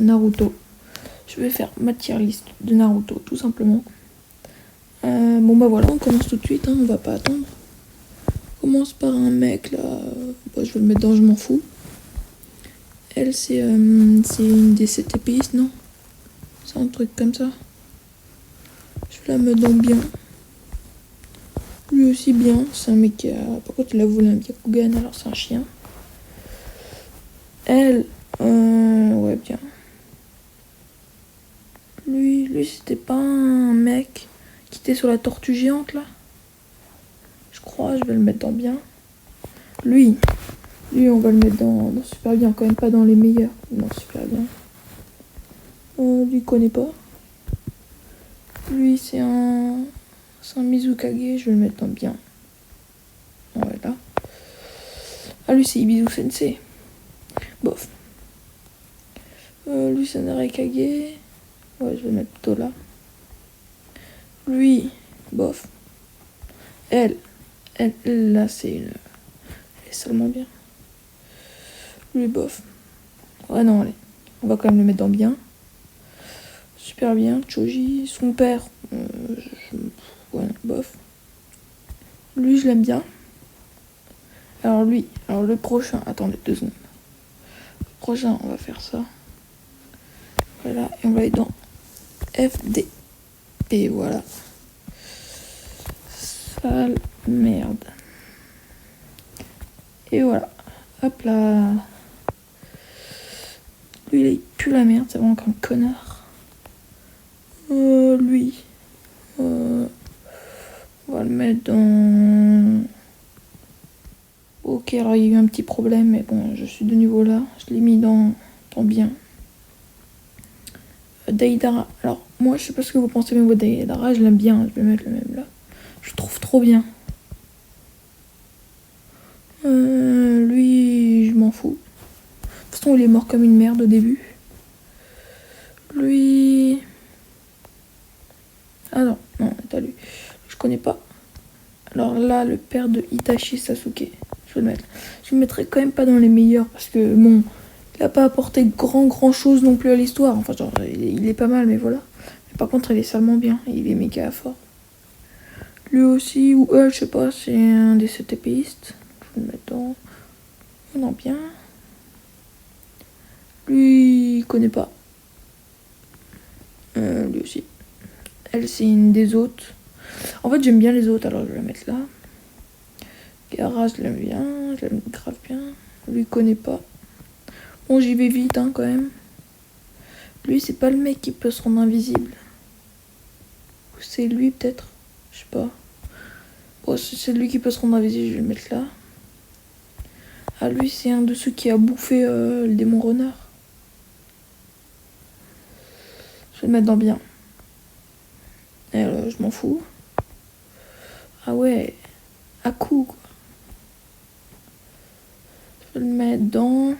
Naruto. Je vais faire ma tier list de Naruto, tout simplement. Bon bah voilà, on commence tout de suite, hein, on va pas attendre. On commence par un mec là, bah, je vais le mettre dans je m'en fous. Elle c'est une des 7 épéistes, non? C'est un truc comme ça. Je vais la mettre dans bien. Lui aussi bien, c'est un mec qui a... Par contre il a volé un Byakugan, alors c'est un chien. Elle, ouais bien. Lui c'était pas un mec qui était sur la tortue géante là? Je crois, je vais le mettre dans bien. Lui on va le mettre dans super bien, quand même pas dans les meilleurs. Non, super bien. Lui connaît pas. Lui c'est un Mizukage, je vais le mettre dans bien. Voilà. Ah lui c'est Ibizu Sensei. Bof. Lui c'est Narekage. Ouais, je vais le mettre plutôt là. Lui, bof. Elle là c'est une... Elle est seulement bien. Lui, bof. Ouais non, allez. On va quand même le mettre dans bien. Super bien. Choji, son père. Ouais, bof. Lui, je l'aime bien. Alors lui, le prochain... Attendez 2 secondes. Le prochain, on va faire ça. Voilà, et on va aller dans FD. Et voilà. Sale merde. Et voilà. Hop là. Lui, il pue la merde, c'est vraiment un connard. Lui. On va le mettre dans... Ok, alors il y a eu un petit problème, mais bon, je suis de nouveau là. Je l'ai mis dans bien. Deidara. Alors, moi, je sais pas ce que vous pensez, mais moi, Deidara, je l'aime bien. Je vais mettre le même là. Je trouve trop bien. Lui, je m'en fous. De toute façon, il est mort comme une merde au début. Lui... Ah non, t'as lui. Je connais pas. Alors là, le père de Itachi Sasuke. Je vais le mettre. Je le mettrai quand même pas dans les meilleurs parce que, bon, il a pas apporté grand chose non plus à l'histoire. Enfin, genre, il est pas mal, mais voilà. Mais par contre, il est salement bien. Il est méga fort. Lui aussi, ou je sais pas, c'est un des 7 épéistes. Je vais le mettre dans bien. Lui, il connaît pas. Lui aussi. Elle, c'est une des autres. En fait, j'aime bien les autres, alors je vais la mettre là. Gaara, je l'aime bien. Je l'aime grave bien. Lui, il connaît pas. Bon, j'y vais vite, hein, quand même. Lui, c'est pas le mec qui peut se rendre invisible. Ou c'est lui, peut-être. Je sais pas. Bon, c'est lui qui peut se rendre invisible, je vais le mettre là. Ah, lui, c'est un de ceux qui a bouffé le démon renard. Je vais le mettre dans bien. Et je m'en fous. Ah ouais. À coup, quoi. Je vais le mettre dans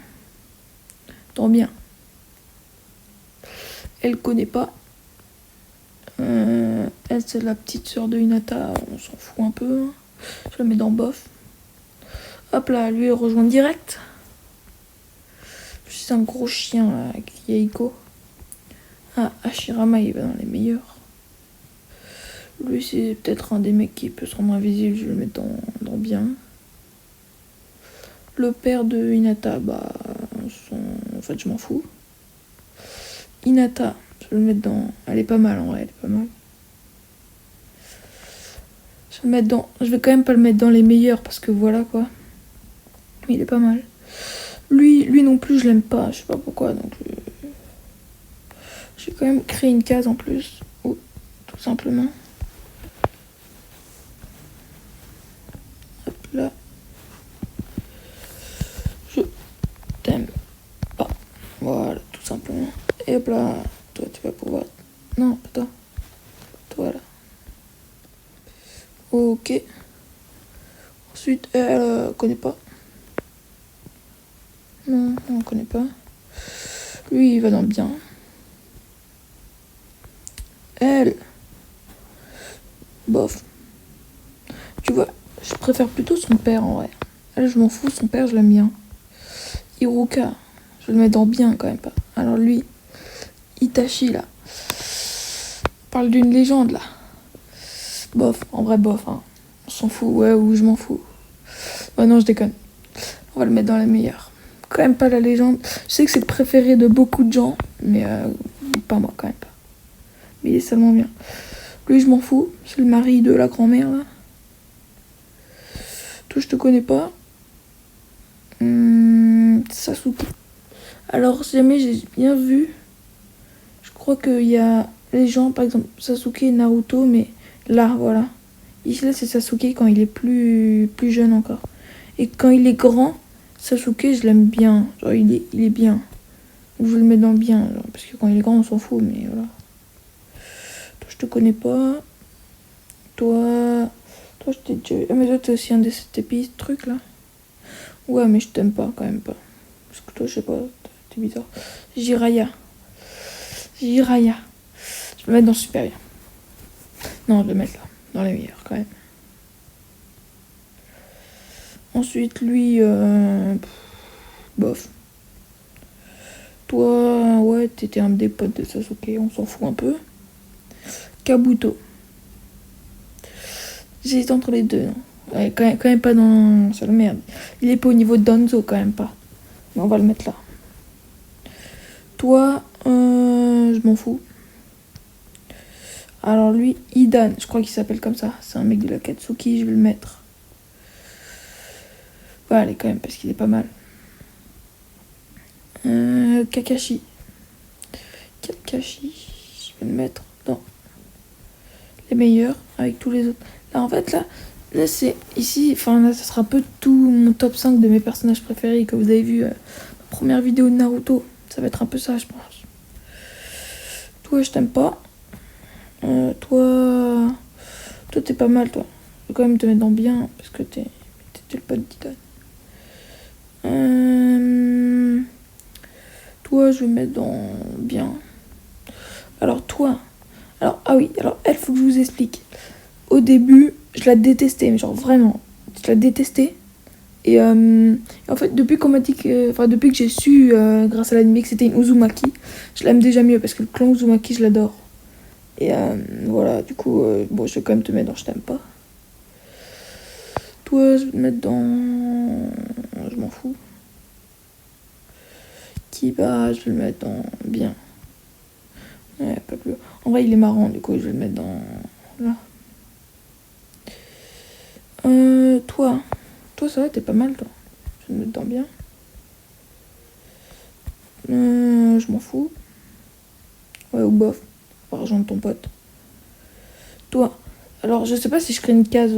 bien. Elle connaît pas. Elle, c'est la petite sœur de Hinata. On s'en fout un peu. Je la mets dans bof. Hop là, lui, il rejoint direct. C'est un gros chien, là, qui est Iko. Ah, Hashirama, il va dans les meilleurs. Lui, c'est peut-être un des mecs qui peut se rendre invisible. Je vais le mettre dans bien. Le père de Hinata, bah... En fait, je m'en fous. Hinata, je vais le mettre dans... Elle est pas mal, en vrai, elle est pas mal. Je vais le mettre dans... Je vais quand même pas le mettre dans les meilleurs, parce que voilà, quoi. Mais il est pas mal. Lui non plus, je l'aime pas. Je sais pas pourquoi, donc... Je vais quand même créer une case en plus. Ou, tout simplement. Hop là. Je t'aime pas. Voilà, tout simplement. Et hop là, toi tu vas pouvoir... Non, pas toi. Toi là. Ok. Ensuite, elle connaît pas. Non, on connaît pas. Lui, il va dans bien. Elle... Bof. Tu vois, je préfère plutôt son père en vrai. Elle, je m'en fous, son père, je l'aime bien. Iruka, je vais le mettre dans bien quand même pas. Alors lui, Itachi là. On parle d'une légende là. Bof, en vrai bof, hein. On s'en fout, ouais, ou je m'en fous. Oh non, je déconne. On va le mettre dans la meilleure. Quand même pas la légende. Je sais que c'est le préféré de beaucoup de gens, mais pas moi, quand même pas. Mais il est seulement bien. Lui, je m'en fous. C'est le mari de la grand-mère, là. Toi, je te connais pas. Sasuke. Alors, si jamais j'ai bien vu, je crois qu'il y a les gens, par exemple, Sasuke et Naruto, mais là, voilà. Ici, là, c'est Sasuke quand il est plus jeune encore. Et quand il est grand, Sasuke, je l'aime bien. Genre, il est bien. Donc, je le mets dans le bien. Genre, parce que quand il est grand, on s'en fout, mais voilà. Toi, je te connais pas. Toi, je t'ai déjà... Ah, mais toi, t'es aussi un de ces trucs, là. Ouais, mais je t'aime pas, quand même pas. Parce que toi, je sais pas, t'es bizarre. Jiraya. Jiraya. Je vais le mettre dans super bien. Non, je vais le mettre là. Dans les meilleurs, quand même. Ensuite, lui, bof. Toi, ouais, t'étais un des potes de Sasuke, on s'en fout un peu. Kabuto. J'hésite entre les deux. Non. Ouais, quand même pas dans... C'est la merde. Il est pas au niveau de Danzo, quand même pas. Mais on va le mettre là. Toi, je m'en fous. Alors lui, Idan, je crois qu'il s'appelle comme ça. C'est un mec de la Katsuki, je vais le mettre. Voilà, allez, quand même, parce qu'il est pas mal. Kakashi. Kakashi, je vais le mettre dans les meilleurs avec tous les autres. Là, en fait, là c'est ici, enfin là, ça sera un peu tout mon top 5 de mes personnages préférés que vous avez vu ma première vidéo de Naruto. Ça va être un peu ça, je pense. Toi, je t'aime pas. Toi, t'es pas mal, toi. Je vais quand même te mettre dans bien parce que t'es le pote d'Idan. Toi, je vais mettre dans bien. Alors toi, ah oui, alors elle, faut que je vous explique. Au début, je la détestais, mais genre vraiment, je la détestais. Et en fait, depuis qu'on m'a dit depuis que j'ai su, grâce à l'anime, que c'était une Uzumaki, je l'aime déjà mieux parce que le clan Uzumaki, je l'adore. Et voilà, du coup, bon, je vais quand même te mettre dans je t'aime pas. Toi, je vais te mettre dans... Je m'en fous. Kiba, je vais le mettre dans bien. Ouais, pas plus. En vrai, il est marrant, du coup, je vais le mettre dans... Là. Toi, ça va, t'es pas mal, toi. Je vais le mettre dans bien. Je m'en fous. Ouais, ou bof. On va rejoindre ton pote. Toi. Alors, je sais pas si je crée une case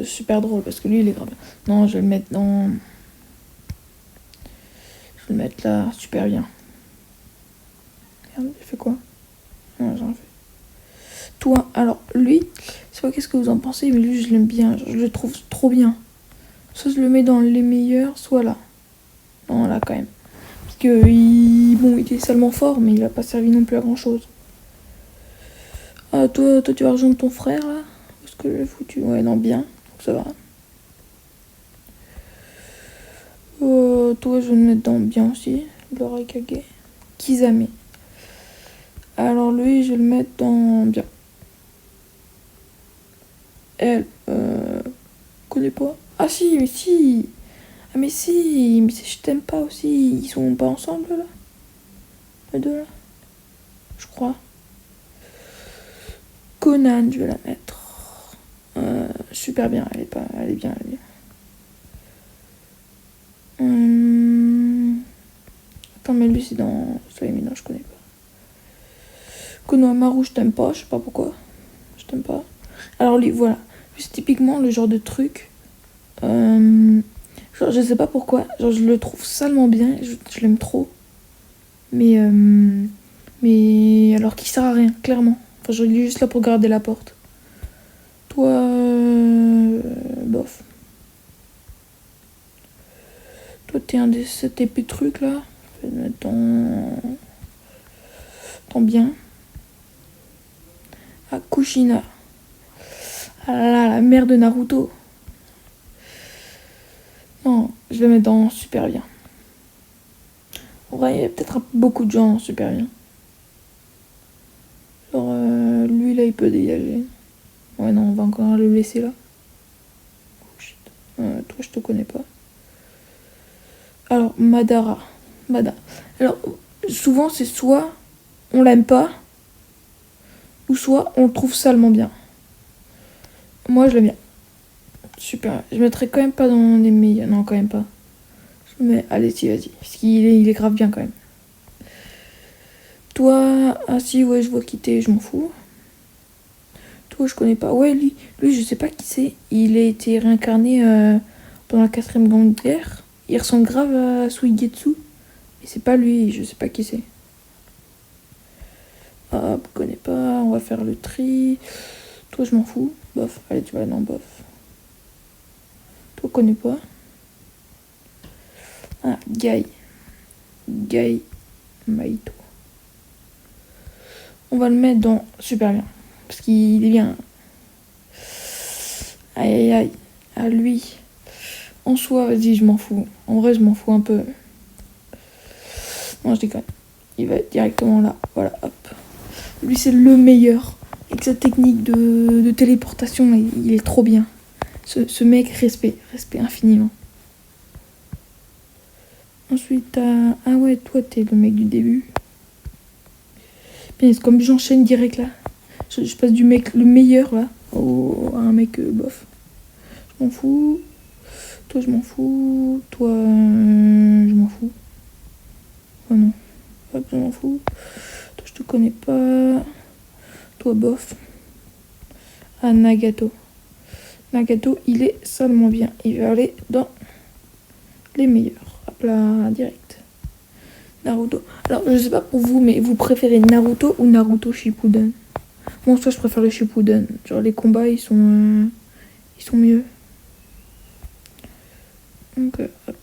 super drôle, parce que lui, il est grave. Non, je vais le mettre dans... Je vais le mettre là, super bien. Merde, j'ai fait quoi? Non, j'en fais. Toi, alors, lui, je sais pas qu'est-ce que vous en pensez, mais lui, je l'aime bien. Je le trouve trop bien. Soit je le mets dans les meilleurs, soit là. Non, là, quand même. Parce que, bon, il était seulement fort, mais il a pas servi non plus à grand-chose. Ah, toi, tu vas rejoindre ton frère, là? Où est-ce que je l'ai foutu? Ouais, non, bien. Donc, ça va. Toi, je vais le mettre dans bien aussi. L'oreille Kage. Kizame. Alors, lui, je vais le mettre dans bien. Elle, connais pas. Ah, si, mais si. Ah, mais si, mais je t'aime pas aussi. Ils sont pas ensemble, là? Les deux, là? Je crois. Conan, je vais la mettre. Super bien, elle est bien, elle est bien. Attends, mais lui, c'est dans Slime, non, je connais pas. Konohamaru, je t'aime pas, je sais pas pourquoi. Je t'aime pas. Alors, lui, voilà. C'est typiquement le genre de truc. Genre, je sais pas pourquoi. Genre, je le trouve salement bien. Je l'aime trop. Mais alors qu'il sert à rien, clairement. Enfin, je lui juste là pour garder la porte. Toi, bof. Toi, t'es un de cet épée truc là. Je vais le mettre dans bien. Ah, Kushina. Ah là là, la mère de Naruto. Non, je vais mettre dans super bien. En vrai, il y a peut-être beaucoup de gens dans super bien. là, il peut dégager. Ouais, non, on va encore le laisser là. Oh, shit. Toi, je te connais pas. Alors, Madara. Alors, souvent, c'est soit on l'aime pas, ou soit on le trouve salement bien. Moi, je l'aime bien. Super. Je mettrais quand même pas dans les meilleurs. Non, quand même pas. Mais allez, si, vas-y. Parce qu'il est grave bien quand même. Toi, ah si, ouais, je vois qui t'es, je m'en fous. Toi, je connais pas. Ouais, lui je sais pas qui c'est. Il a été réincarné pendant la 4ème Grande Guerre. Il ressemble grave à Suigetsu. Mais c'est pas lui, je sais pas qui c'est. Hop, je connais pas, on va faire le tri. Toi, je m'en fous. Bof, allez, tu vas dans bof. Toi, connais pas. Ah, Gai Maito. On va le mettre dans super bien. Parce qu'il est bien. Aïe aïe aïe. À lui. En soi, vas-y, je m'en fous. En vrai, je m'en fous un peu. Non, je déconne. Il va être directement là. Voilà, hop. Lui, c'est le meilleur. Avec sa technique de téléportation, il est trop bien. Ce mec, respect infiniment. Ensuite, ah ouais, toi, t'es le mec du début. Bien, c'est comme j'enchaîne direct là. Je passe du mec le meilleur là à un mec bof. Je m'en fous. Toi, je m'en fous. Toi, je m'en fous. Oh non. Hop, je m'en fous. Toi, je te connais pas. Toi, bof. Ah, Nagato. Nagato, il est salement bien. Il va aller dans les meilleurs. Hop là, direct. Naruto. Alors, je sais pas pour vous, mais vous préférez Naruto ou Naruto Shippuden? Moi, ça, je préfère le Shippuden. Genre, les combats, ils sont mieux. Donc, hop.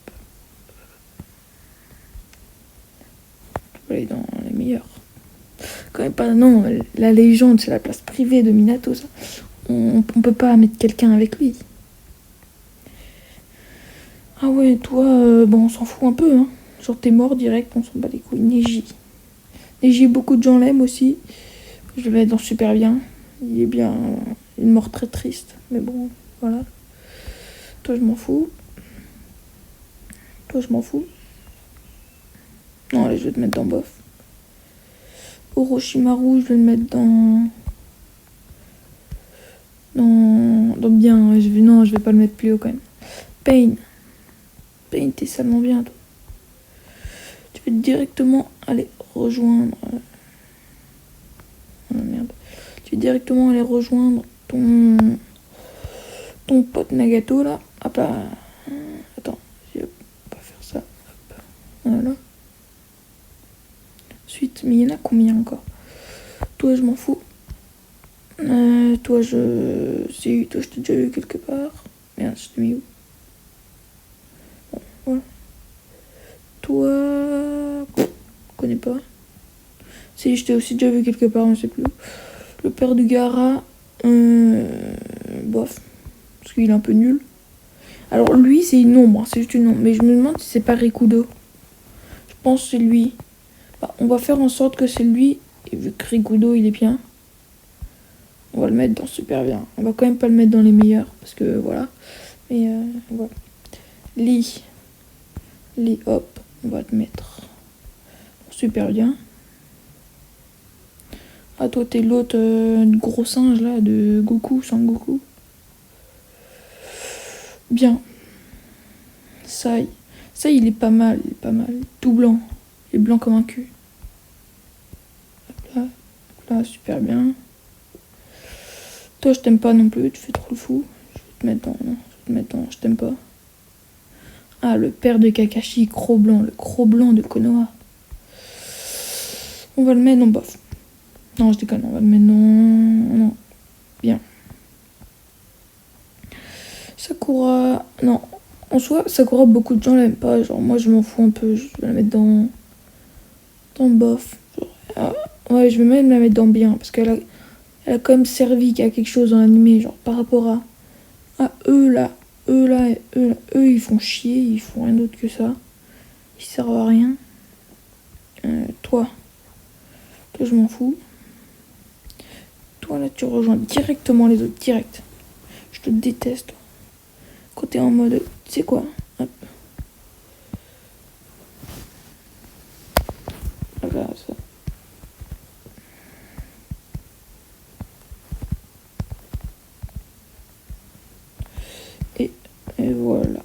Je vais aller dans les meilleurs. Quand même pas, non, la légende, c'est la place privée de Minato, ça. On peut pas mettre quelqu'un avec lui. Ah ouais, toi, bon, on s'en fout un peu, hein. Genre, t'es mort direct, on s'en bat les couilles. Neji, beaucoup de gens l'aiment aussi. Je le mets dans super bien. Il est bien. Une mort très triste. Mais bon, voilà. Toi, je m'en fous. Toi, je m'en fous. Non, allez, je vais te mettre dans bof. Orochimaru, je vais le mettre dans bien. Non, je vais pas le mettre plus haut quand même. Pain, t'es salement bien, toi. Tu peux directement aller rejoindre. Oh merde. Tu peux directement aller rejoindre ton pote Nagato là. Hop là. Attends, je vais pas faire ça. Hop. Voilà. Ensuite, mais il y en a combien encore? Toi, je m'en fous. Toi, toi, je t'ai déjà vu quelque part. Merde, je t'ai mis où? Bon, voilà. Toi, je connais pas. Si, je t'ai aussi déjà vu quelque part, on sait plus. Le père de Gaara, bof, parce qu'il est un peu nul. Alors lui, c'est une ombre, hein, c'est juste une ombre. Mais je me demande si c'est pas Rikudo. Je pense que c'est lui. Bah, on va faire en sorte que c'est lui. Et vu que Rikudo, il est bien, on va le mettre dans super bien. On va quand même pas le mettre dans les meilleurs, parce que voilà. Mais voilà. Lee, hop, on va te mettre super bien. Ah, toi, t'es l'autre gros singe là, de Goku, Sangoku. Bien. Ça, il est pas mal, Tout blanc. Il est blanc comme un cul. Hop là, super bien. Toi, je t'aime pas non plus, tu fais trop le fou. Je vais te mettre dans. Non, je vais te mettre dans. Je t'aime pas. Ah, le père de Kakashi, le croc blanc de Konoha. On va le mettre en bof. Non, je déconne, on va le mettre dans. Non. Bien. Sakura. Non. En soi, Sakura, beaucoup de gens l'aiment pas. Genre, moi, je m'en fous un peu. Je vais la mettre dans bof. Genre, ouais, je vais même la mettre dans bien. Parce qu'elle a quand même servi à quelque chose dans l'animé. Genre, par rapport à eux, là. Eux, ils font chier. Ils font rien d'autre que ça. Ils servent à rien. Toi, je m'en fous. Toi, Voilà, tu rejoins directement les autres, direct. Je te déteste. Quand t'es en mode, tu sais quoi? Hop. Voilà, ça. Et voilà.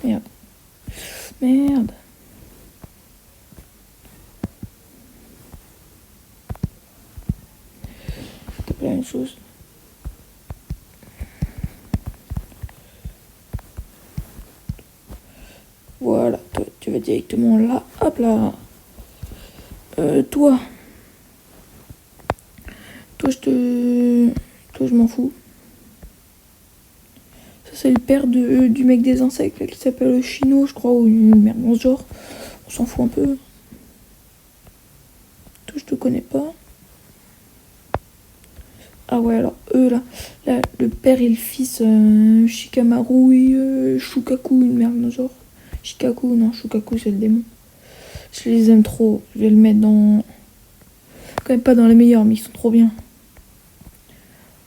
Merde. Merde. C'est pas la même chose. Voilà, toi, tu vas directement là. Hop là. Toi. Toi, je m'en fous. Ça, c'est le père du mec des insectes, là, qui s'appelle Chino, je crois, ou une merde dans ce genre. On s'en fout un peu. Toi, je te connais pas. Ah ouais, alors eux, là le père et le fils, Shikamaru et Shukaku, une merde dans ce genre. Shikaku, non, Shukaku, c'est le démon. Je les aime trop. Je vais le mettre dans... Quand même pas dans les meilleurs, mais ils sont trop bien.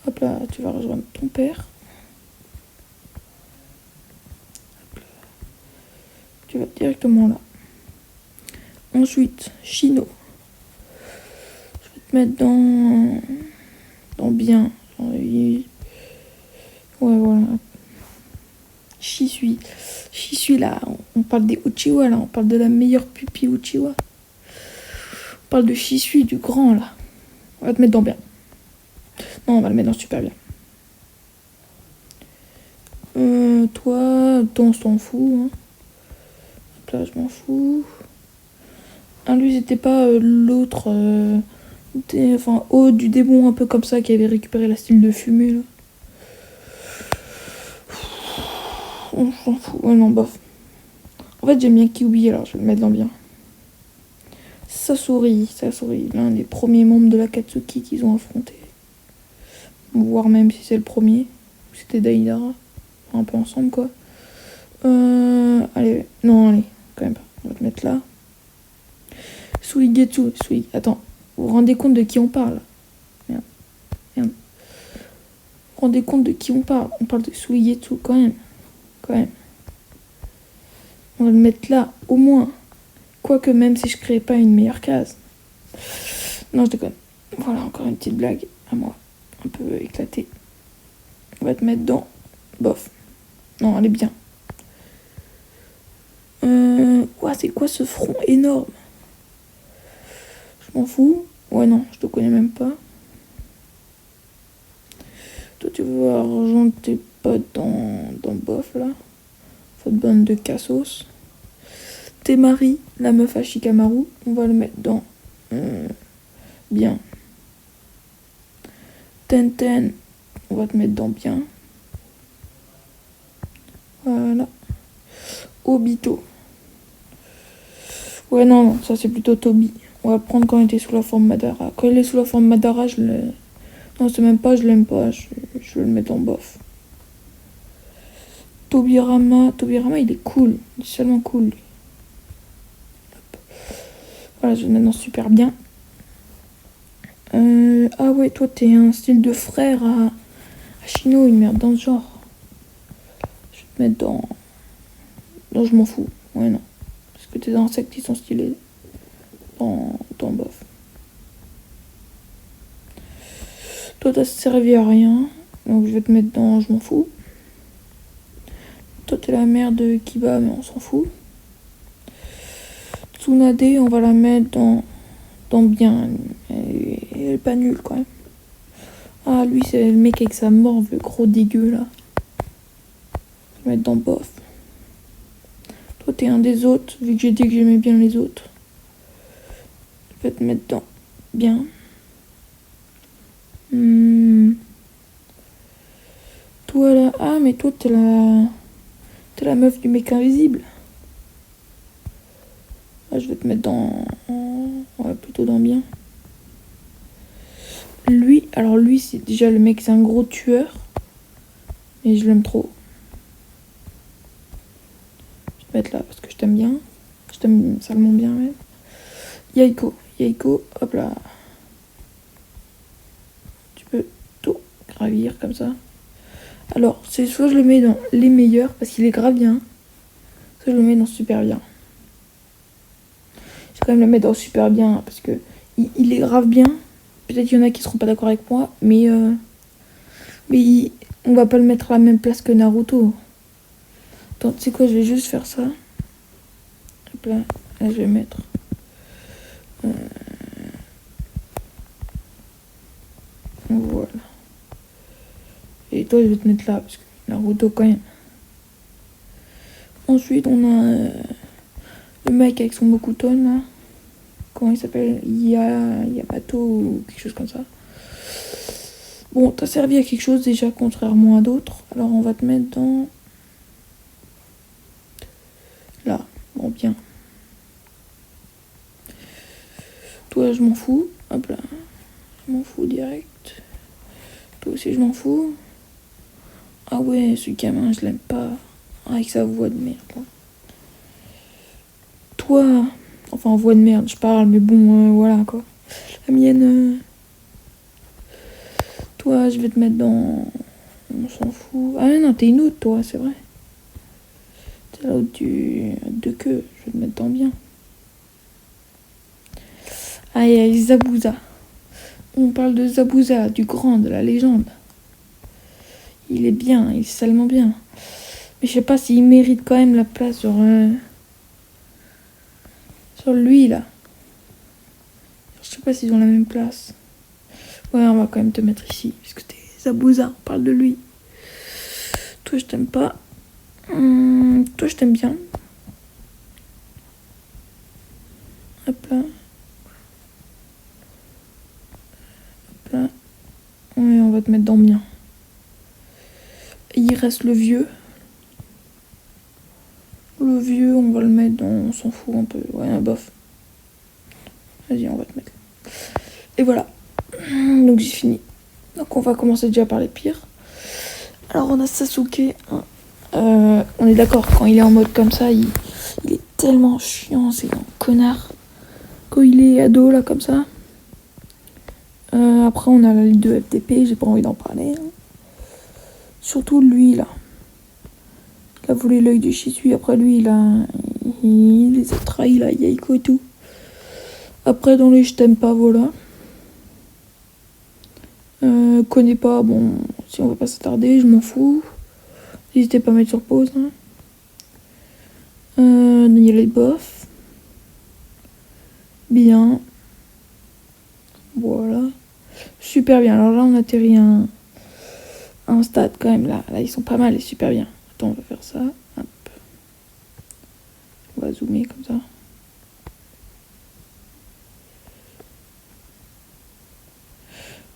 Hop là, tu vas rejoindre ton père. Hop là. Tu vas directement là. Ensuite, Shino. Je vais te mettre dans bien. Ouais, voilà. Shisui. Shisui, là, on parle des Uchiwa, là. On parle de la meilleure pupille Uchiwa. On parle de Shisui, du grand, là. On va te mettre dans bien. Non, on va le mettre dans super bien. Toi, on s'en fout. Hein. Hop là, je m'en fous. Ah, lui, c'était pas l'autre... du démon, un peu comme ça, qui avait récupéré la style de fumée, là. On s'en fout. Ouais, non, bof. En fait, j'aime bien Kyuubi, alors je vais le mettre dans bien. Sasori, l'un des premiers membres de l'Akatsuki qu'ils ont affronté. Voire même si c'est le premier. C'était Deidara. Un peu ensemble, quoi. Allez, non, allez, quand même pas. On va te mettre là. Suigetsu, attends. Vous vous rendez compte de qui on parle? Merde. Vous vous rendez compte de qui on parle? On parle de Suigetsu, quand même. On va le mettre là, au moins. Quoique même si je crée pas une meilleure case. Non, je déconne. Voilà, encore une petite blague à moi. Un peu éclatée. On va te mettre dans... Bof. Non, elle est bien. C'est quoi ce front énorme? Je m'en fous. Ouais, non, je te connais même pas. Toi, tu vas rejoindre tes potes dans Bof, là. Votre bande de cassos. Temari, la meuf à Shikamaru, on va le mettre dans... bien. Tenten, on va te mettre dans bien. Voilà. Obito. Ouais, non, ça c'est plutôt Toby. On va prendre quand il était sous la forme Madara. Quand il est sous la forme Madara, je le... Non, c'est même pas, je l'aime pas. Je vais le mettre en bof. Tobirama, il est cool. Il est seulement cool. Voilà, je vais le mettre dans super bien. Ah ouais, toi, t'es un style de frère à Shino, une merde dans ce genre. Je vais te mettre dans... Non, je m'en fous. Ouais, non. Parce que tes insectes, ils sont stylés. Dans bof. Toi, t'as servi à rien. Donc, je vais te mettre dans je m'en fous. Toi, t'es la mère de Kiba, mais on s'en fout. Tsunade, on va la mettre dans bien. Elle est pas nulle, quand même. Ah, lui, c'est le mec avec sa morve, le gros dégueu, là. Je vais mettre dans bof. Toi, t'es un des autres, vu que j'ai dit que j'aimais bien les autres. Je vais te mettre dans bien. Toi, là... Ah, mais toi, t'es la meuf du mec invisible. Ah, je vais te mettre dans... Ouais, plutôt dans bien. Lui, c'est déjà le mec, c'est un gros tueur. Mais je l'aime trop. Je vais te mettre là parce que je t'aime bien. Je t'aime salement bien, même. Yaiko, hop là. Tu peux tout gravir comme ça. Alors, c'est soit je le mets dans les meilleurs parce qu'il est grave bien, soit je le mets dans super bien. Je vais quand même le mettre dans super bien parce que il est grave bien. Peut-être qu'il y en a qui seront pas d'accord avec moi, mais on va pas le mettre à la même place que Naruto. Attends, tu sais quoi, je vais juste faire ça. Hop là, là je vais mettre. Voilà. Et toi, je vais te mettre là, parce que Naruto quand même. Ensuite, on a le mec avec son Mokuton, là. Comment il s'appelle? Yamato ou quelque chose comme ça. Bon, t'as servi à quelque chose déjà, contrairement à d'autres. Alors, on va te mettre dans... Là. Bon, bien. Toi, je m'en fous. Hop là. Je m'en fous direct. Toi aussi, je m'en fous. Ah ouais, ce gamin, je l'aime pas. Avec sa voix de merde, là. Toi... Enfin, voix de merde, je parle, mais bon, voilà, quoi. La mienne... Toi, je vais te mettre dans... On s'en fout. Ah non, t'es une autre, toi, c'est vrai. T'es l'autre de queue. Je vais te mettre dans bien. Allez, Zabuza. On parle de Zabuza, du grand, de la légende. Il est bien, il est salement bien. Mais je sais pas s'il mérite quand même la place sur lui, là. Je sais pas s'ils ont la même place. Ouais, on va quand même te mettre ici, puisque t'es Zabuza, on parle de lui. Toi, je t'aime pas. Toi, je t'aime bien. Hop là. Hop là. Ouais, on va te mettre dans bien. Et il reste le vieux. Le vieux, on va le mettre dans... On s'en fout un peu. Ouais, bof. Vas-y, on va te mettre. Et voilà. Donc, j'ai fini. Donc, on va commencer déjà par les pires. Alors, on a Sasuke. On est d'accord, quand il est en mode comme ça, il est tellement chiant, c'est un connard. Quand il est ado, là, comme ça. Après, on a la ligue de FTP, j'ai pas envie d'en parler. Hein. Surtout lui, là. Il a volé l'œil de Shisui. Après, lui, il les a trahis, là, Yaiko et tout. Après, dans les je t'aime pas, voilà. Connais pas, bon, si on va pas s'attarder, je m'en fous. N'hésitez pas à mettre sur pause. Hein. Il y a les bofs. Bien. Voilà. Super bien. Alors là, on atterrit à un stade quand même. Là, ils sont pas mal et super bien. Attends, on va faire ça. Hop. On va zoomer comme ça.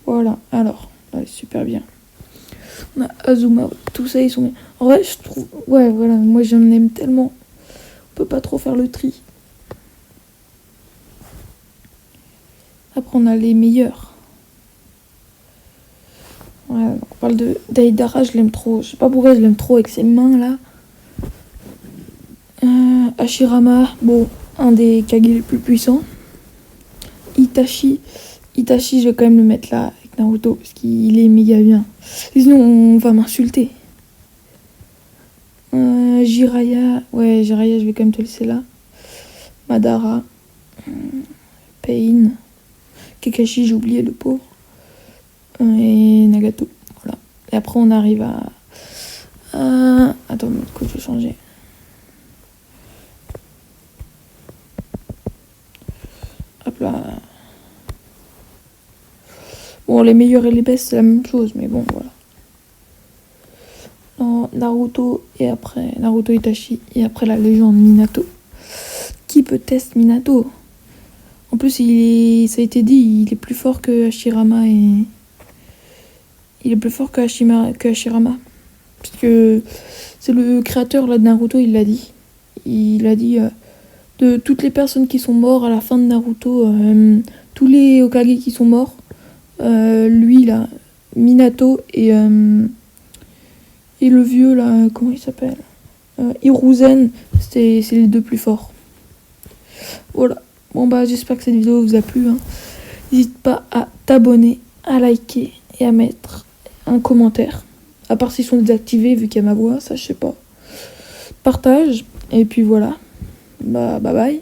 Voilà. Alors, là, super bien. On a Azuma. Tout ça, ils sont bien. En vrai, je trouve... Ouais, voilà. Moi, j'en aime tellement. On peut pas trop faire le tri. Après, on a les meilleurs. Ouais, on parle de Deidara, je l'aime trop. Je sais pas pourquoi je l'aime trop avec ses mains là. Hashirama, bon, un des Kage les plus puissants. Itachi, je vais quand même le mettre là avec Naruto parce qu'il est méga bien. Sinon, on va m'insulter. Jiraiya, ouais, Jiraiya, je vais quand même te laisser là. Madara, Pain, Kakashi, j'ai oublié le pauvre. Et Nagato, voilà. Et après, on arrive à... Attends, du coup, je vais changer. Hop là. Bon, les meilleurs et les best, c'est la même chose, mais bon, voilà. Non, Naruto, et après Naruto Itachi, et après la légende Minato. Qui peut tester Minato? En plus, ça a été dit, il est plus fort que Hashirama et... Il est plus fort que Hashirama. Parce que c'est le créateur là, de Naruto, il l'a dit. Il a dit de toutes les personnes qui sont mortes à la fin de Naruto, tous les Hokage qui sont morts, lui là, Minato et le vieux là, comment il s'appelle, Hiruzen, c'est les deux plus forts. Voilà. Bon bah j'espère que cette vidéo vous a plu. Hein. N'hésite pas à t'abonner, à liker et à mettre un commentaire. À part s'ils sont désactivés vu qu'il y a ma voix, ça je sais pas. Partage et puis voilà. Bah bye bye.